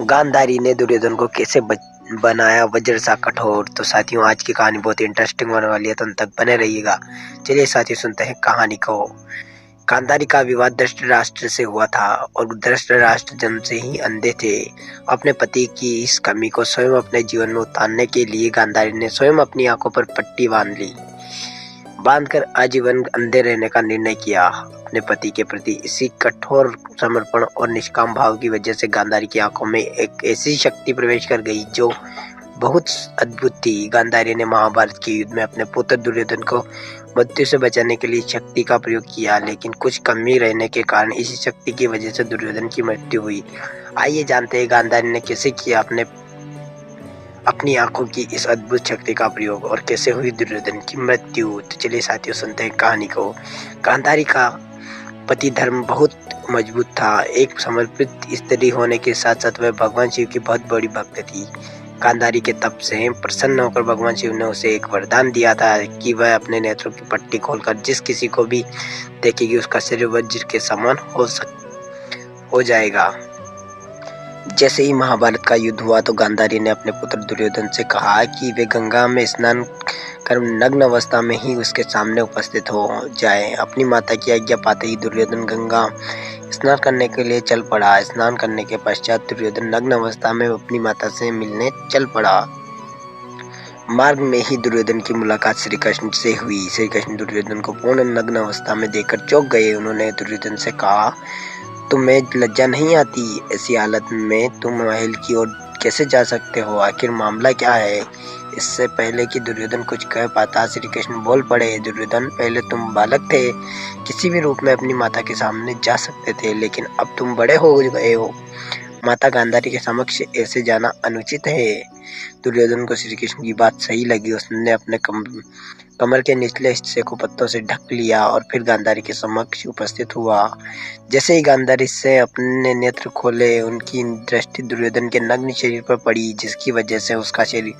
गांधारी ने दुर्योधन को कैसे बनाया वज्र सा कठोर। तो साथियों, आज की कहानी बहुत इंटरेस्टिंग होने वाली है, तो अंत तक बने रहिएगा। चलिए साथियों, सुनते हैं कहानी को। गांधारी का विवाह धृतराष्ट्र से हुआ था और धृतराष्ट्र जन्म से ही अंधे थे। अपने पति की इस कमी को स्वयं अपने जीवन में उतारने के लिए गांधारी ने स्वयं अपनी आंखों पर पट्टी बांधकर आजीवन अंधे रहने का निर्णय किया। अपने पति के प्रति इसी कठोर समर्पण और निष्काम भाव की वजह से गांधारी की आंखों में एक ऐसी शक्ति प्रवेश कर गई जो बहुत अद्भुत थी। गांधारी ने महाभारत के युद्ध में अपने पुत्र दुर्योधन को मृत्यु से बचाने के लिए शक्ति का प्रयोग किया, लेकिन कुछ कमी रहने के कारण इसी शक्ति की वजह से दुर्योधन की मृत्यु हुई। आइए जानते हैं गांधारी ने कैसे किया अपनी आंखों की इस अद्भुत शक्ति का प्रयोग और कैसे हुई दुर्योधन की मृत्यु। तो चलिए साथियों, सुनते हैं कहानी को। गांधारी का पति धर्म बहुत मजबूत था। एक समर्पित स्त्री होने के साथ साथ वह भगवान शिव की बहुत बड़ी भक्त थी। गांधारी के तप से प्रसन्न होकर भगवान शिव ने उसे एक वरदान दिया था कि वह अपने नेत्रों की पट्टी खोलकर जिस किसी को भी देखेगी उसका शरीर वज्र के समान हो जाएगा। जैसे ही महाभारत का युद्ध हुआ तो गांधारी ने अपने पुत्र दुर्योधन से कहा कि वे गंगा में स्नान कर नग्न अवस्था में ही उसके सामने उपस्थित हो जाए। अपनी माता की आज्ञा पाते ही दुर्योधन गंगा स्नान करने के लिए चल पड़ा। स्नान करने के पश्चात दुर्योधन नग्न अवस्था में अपनी माता से मिलने चल पड़ा। मार्ग में ही दुर्योधन की मुलाकात श्री कृष्ण से हुई। श्री कृष्ण दुर्योधन को पूर्ण नग्न अवस्था में देखकर चौंक गए। उन्होंने दुर्योधन से कहा, तुम्हें लज्जा नहीं आती? ऐसी हालत में तुम महल की ओर कैसे जा सकते हो? आखिर मामला क्या है? इससे पहले कि दुर्योधन कुछ कह पाता, श्री कृष्ण बोल पड़े, दुर्योधन, पहले तुम बालक थे, किसी भी रूप में अपनी माता के सामने जा सकते थे, लेकिन अब तुम बड़े हो गए हो। माता गांधारी के समक्ष ऐसे जाना अनुचित है। दुर्योधन को श्री कृष्ण की बात सही लगी। उसने अपने कमर के निचले हिस्से को पत्तों से ढक लिया और फिर गांधारी के समक्ष उपस्थित हुआ। जैसे ही गांधारी से अपने नेत्र खोले, उनकी दृष्टि दुर्योधन के नग्न शरीर पर पड़ी, जिसकी वजह से उसका शरीर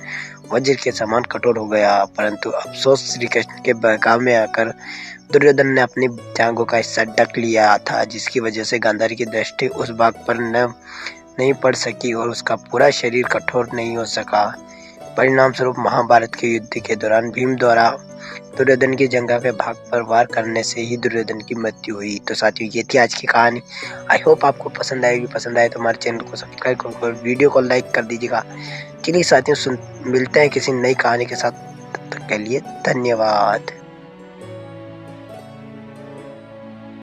वज्र के समान कठोर हो गया। परंतु अफसोस, श्री कृष्ण के बहकावे में आकर दुर्योधन ने अपनी जांघों का हिस्सा ढक लिया था, जिसकी वजह से गांधारी की दृष्टि उस भाग पर नहीं पड़ सकी और उसका पूरा शरीर कठोर नहीं हो सका। परिणाम स्वरूप महाभारत के युद्ध के दौरान भीम द्वारा दुर्योधन की जंघा के भाग पर वार करने से ही दुर्योधन की मृत्यु हुई। तो साथियों, ये थी आज की कहानी। आई होप आपको पसंद आएगी। पसंद आए तो हमारे चैनल को सब्सक्राइब कर वीडियो को लाइक कर दीजिएगा। चलिए साथियों, मिलते हैं किसी नई कहानी के साथ। तब तक के लिए धन्यवाद।